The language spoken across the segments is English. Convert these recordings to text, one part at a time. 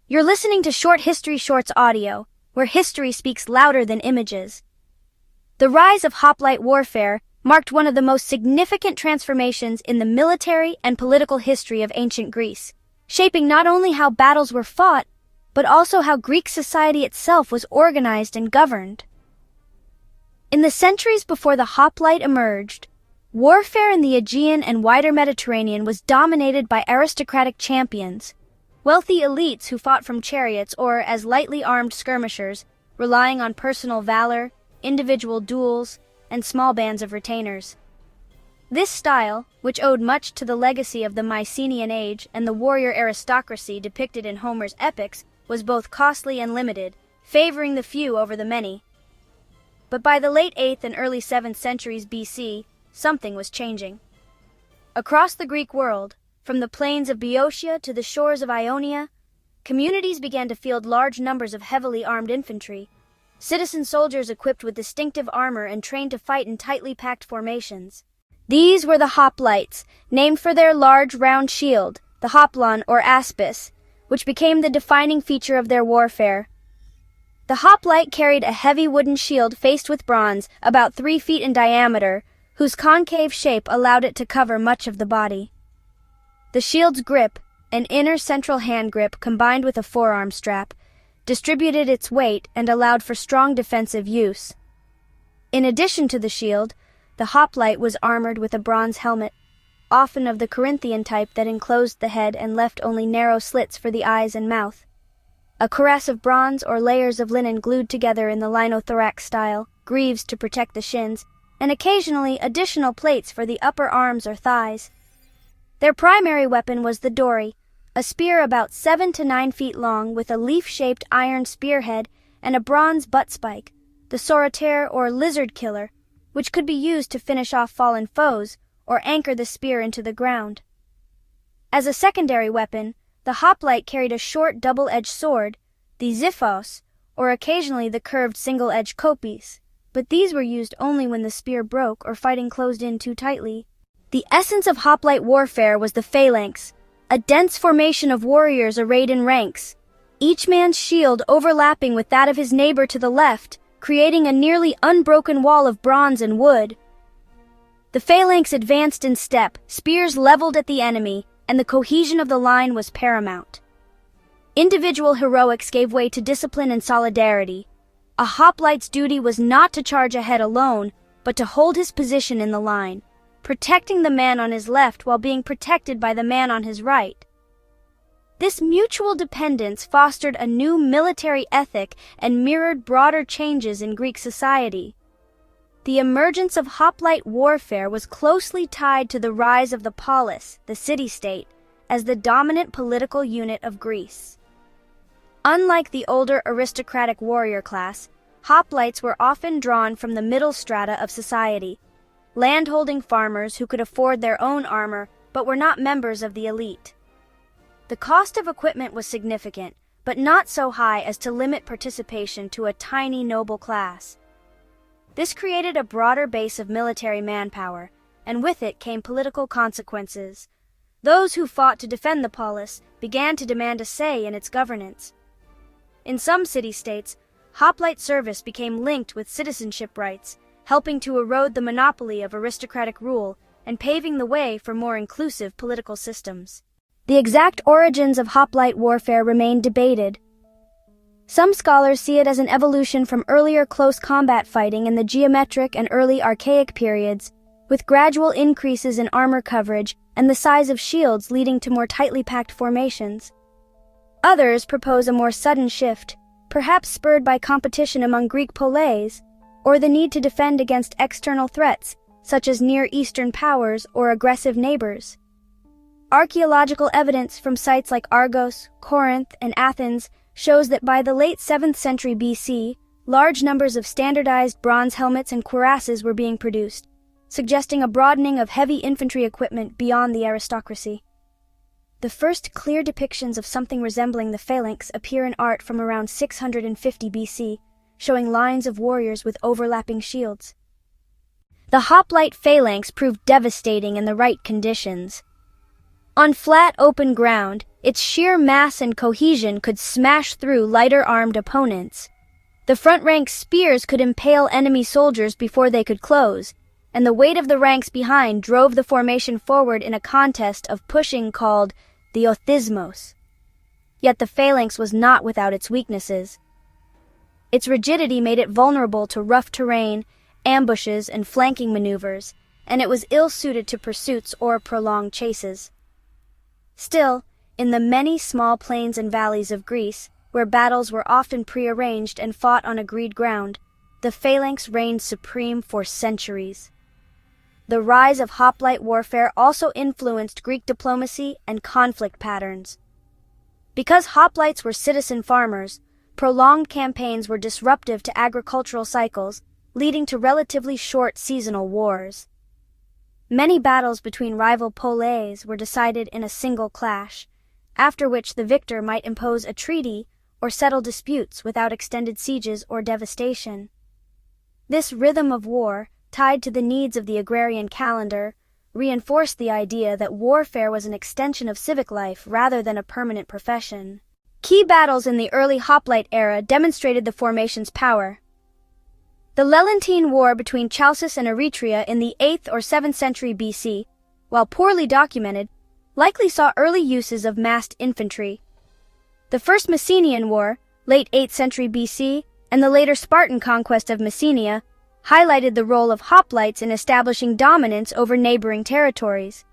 You're listening to Short History Shorts audio, where history speaks louder than images. The rise of hoplite warfare marked one of the most significant transformations in the military and political history of ancient Greece, shaping not only how battles were fought, but also how Greek society itself was organized and governed. In the centuries before the hoplite emerged, warfare in the Aegean and wider Mediterranean was dominated by aristocratic champions, wealthy elites who fought from chariots or as lightly armed skirmishers, relying on personal valor, individual duels, and small bands of retainers. This style, which owed much to the legacy of the Mycenaean age and the warrior aristocracy depicted in Homer's epics, was both costly and limited, favoring the few over the many. But by the late 8th and early 7th centuries BC, something was changing. Across the Greek world, from the plains of Boeotia to the shores of Ionia, communities began to field large numbers of heavily armed infantry, citizen soldiers equipped with distinctive armor and trained to fight in tightly packed formations. These were the hoplites, named for their large round shield, the hoplon or aspis, which became the defining feature of their warfare. The hoplite carried a heavy wooden shield faced with bronze, about 3 feet in diameter, whose concave shape allowed it to cover much of the body. The shield's grip, an inner central hand grip combined with a forearm strap, distributed its weight and allowed for strong defensive use. In addition to the shield, the hoplite was armored with a bronze helmet, often of the Corinthian type that enclosed the head and left only narrow slits for the eyes and mouth. A cuirass of bronze or layers of linen glued together in the linothorax style, greaves to protect the shins, and occasionally additional plates for the upper arms or thighs. Their primary weapon was the dory, a spear about 7 to 9 feet long with a leaf-shaped iron spearhead and a bronze butt spike, the soritaire or lizard killer, which could be used to finish off fallen foes or anchor the spear into the ground. As a secondary weapon, the hoplite carried a short double-edged sword, the xiphos, or occasionally the curved single-edged kopis, but these were used only when the spear broke or fighting closed in too tightly. The essence of hoplite warfare was the phalanx, a dense formation of warriors arrayed in ranks, each man's shield overlapping with that of his neighbor to the left, creating a nearly unbroken wall of bronze and wood. The phalanx advanced in step, spears leveled at the enemy, and the cohesion of the line was paramount. Individual heroics gave way to discipline and solidarity. A hoplite's duty was not to charge ahead alone, but to hold his position in the line, protecting the man on his left while being protected by the man on his right. This mutual dependence fostered a new military ethic and mirrored broader changes in Greek society. The emergence of hoplite warfare was closely tied to the rise of the polis, the city-state, as the dominant political unit of Greece. Unlike the older aristocratic warrior class, hoplites were often drawn from the middle strata of society, landholding farmers who could afford their own armor but were not members of the elite. The cost of equipment was significant, but not so high as to limit participation to a tiny noble class. This created a broader base of military manpower, and with it came political consequences. Those who fought to defend the polis began to demand a say in its governance. In some city-states, hoplite service became linked with citizenship rights, helping to erode the monopoly of aristocratic rule and paving the way for more inclusive political systems. The exact origins of hoplite warfare remain debated. Some scholars see it as an evolution from earlier close combat fighting in the geometric and early archaic periods, with gradual increases in armor coverage and the size of shields leading to more tightly packed formations. Others propose a more sudden shift, perhaps spurred by competition among Greek poleis, or the need to defend against external threats, such as Near Eastern powers or aggressive neighbors. Archaeological evidence from sites like Argos, Corinth, and Athens shows that by the late 7th century BC, large numbers of standardized bronze helmets and cuirasses were being produced, suggesting a broadening of heavy infantry equipment beyond the aristocracy. The first clear depictions of something resembling the phalanx appear in art from around 650 BC, showing lines of warriors with overlapping shields. The hoplite phalanx proved devastating in the right conditions. On flat, open ground, Its sheer mass and cohesion could smash through lighter-armed opponents. The front rank spears could impale enemy soldiers before they could close, and the weight of the ranks behind drove the formation forward in a contest of pushing called the othismos. Yet the phalanx was not without its weaknesses. Its rigidity made it vulnerable to rough terrain, ambushes, and flanking maneuvers, and it was ill-suited to pursuits or prolonged chases. Still, in the many small plains and valleys of Greece, where battles were often prearranged and fought on agreed ground, the phalanx reigned supreme for centuries. The rise of hoplite warfare also influenced Greek diplomacy and conflict patterns. Because hoplites were citizen farmers, prolonged campaigns were disruptive to agricultural cycles, leading to relatively short seasonal wars. Many battles between rival poleis were decided in a single clash, after which the victor might impose a treaty or settle disputes without extended sieges or devastation. This rhythm of war, tied to the needs of the agrarian calendar, reinforced the idea that warfare was an extension of civic life rather than a permanent profession. Key battles in the early hoplite era demonstrated the formation's power. The Lelantine War between Chalcis and Eretria in the 8th or 7th century BC, while poorly documented, likely saw early uses of massed infantry. The First Messenian War, late 8th century BC, and the later Spartan conquest of Messenia highlighted the role of hoplites in establishing dominance over neighboring territories.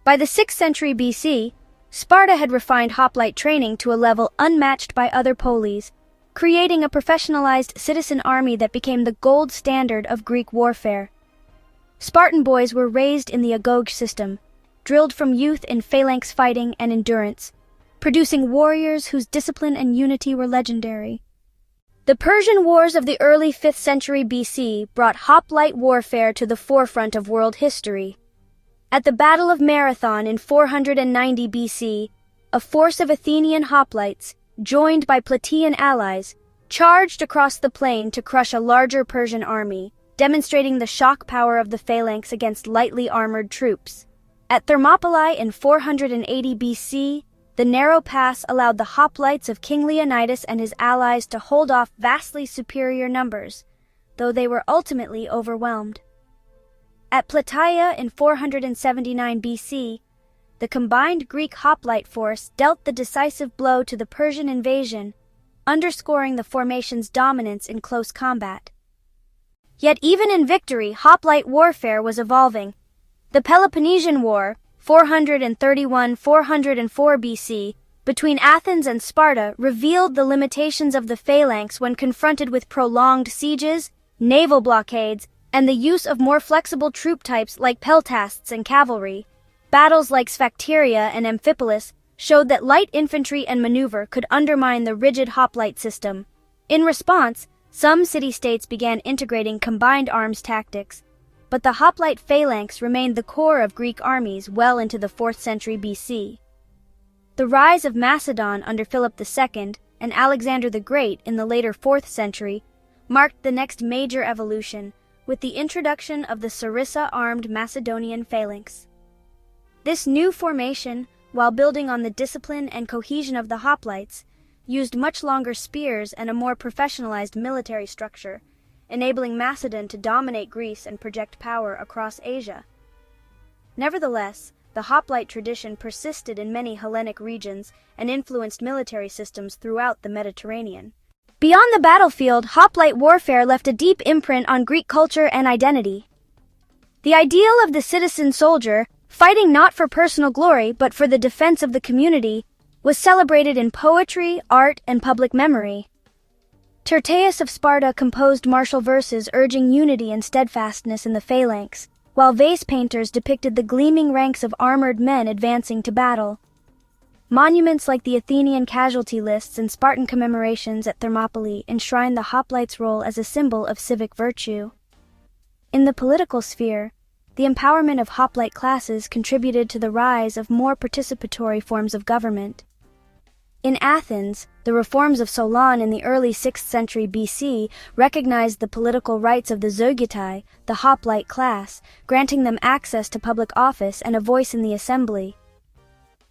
By the 6th century BC, Sparta had refined hoplite training to a level unmatched by other poleis, creating a professionalized citizen army that became the gold standard of Greek warfare. Spartan boys were raised in the agoge system, drilled from youth in phalanx fighting and endurance, producing warriors whose discipline and unity were legendary. The Persian Wars of the early 5th century BC brought hoplite warfare to the forefront of world history. At the Battle of Marathon in 490 BC, a force of Athenian hoplites, joined by Plataean allies, charged across the plain to crush a larger Persian army, demonstrating the shock power of the phalanx against lightly armored troops. At Thermopylae in 480 BC, the narrow pass allowed the hoplites of King Leonidas and his allies to hold off vastly superior numbers, though they were ultimately overwhelmed. At Plataea in 479 BC, the combined Greek hoplite force dealt the decisive blow to the Persian invasion, underscoring the formation's dominance in close combat. Yet even in victory, hoplite warfare was evolving. The Peloponnesian War, 431–404 BC, between Athens and Sparta revealed the limitations of the phalanx when confronted with prolonged sieges, naval blockades, and the use of more flexible troop types like peltasts and cavalry. Battles like Sphacteria and Amphipolis showed that light infantry and maneuver could undermine the rigid hoplite system. In response, some city-states began integrating combined arms tactics, but the hoplite phalanx remained the core of Greek armies well into the 4th century BC. The rise of Macedon under Philip II and Alexander the Great in the later 4th century marked the next major evolution, with the introduction of the Sarissa-armed Macedonian phalanx. This new formation, while building on the discipline and cohesion of the hoplites, used much longer spears and a more professionalized military structure, enabling Macedon to dominate Greece and project power across Asia. Nevertheless, the hoplite tradition persisted in many Hellenic regions and influenced military systems throughout the Mediterranean. Beyond the battlefield, hoplite warfare left a deep imprint on Greek culture and identity. The ideal of the citizen soldier, fighting not for personal glory but for the defense of the community, was celebrated in poetry, art, and public memory. Tyrtaeus of Sparta composed martial verses urging unity and steadfastness in the phalanx, while vase painters depicted the gleaming ranks of armored men advancing to battle. Monuments like the Athenian casualty lists and Spartan commemorations at Thermopylae enshrine the hoplite's role as a symbol of civic virtue. In the political sphere, the empowerment of hoplite classes contributed to the rise of more participatory forms of government. In Athens, the reforms of Solon in the early 6th century BC recognized the political rights of the Zeugitai, the hoplite class, granting them access to public office and a voice in the assembly.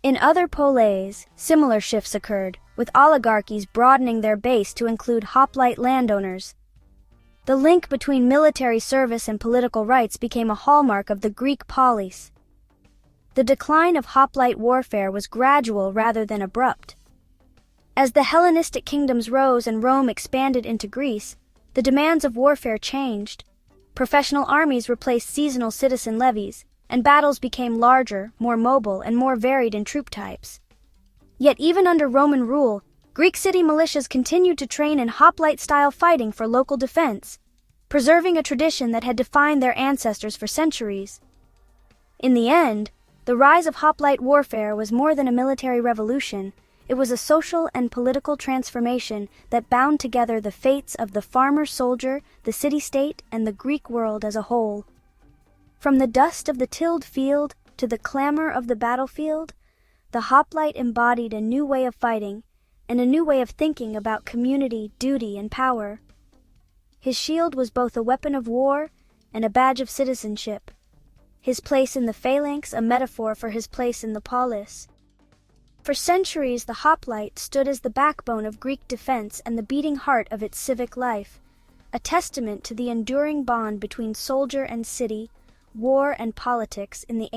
In other poleis, similar shifts occurred, with oligarchies broadening their base to include hoplite landowners. The link between military service and political rights became a hallmark of the Greek polis. The decline of hoplite warfare was gradual rather than abrupt. As the Hellenistic kingdoms rose and Rome expanded into Greece, the demands of warfare changed. Professional armies replaced seasonal citizen levies, and battles became larger, more mobile, and more varied in troop types. Yet even under Roman rule, Greek city militias continued to train in hoplite-style fighting for local defense, preserving a tradition that had defined their ancestors for centuries. In the end, the rise of hoplite warfare was more than a military revolution. It was a social and political transformation that bound together the fates of the farmer-soldier, the city-state, and the Greek world as a whole. From the dust of the tilled field to the clamor of the battlefield, the hoplite embodied a new way of fighting and a new way of thinking about community, duty, and power. His shield was both a weapon of war and a badge of citizenship. His place in the phalanx a metaphor for his place in the polis. For centuries, the hoplite stood as the backbone of Greek defense and the beating heart of its civic life, a testament to the enduring bond between soldier and city, war and politics in the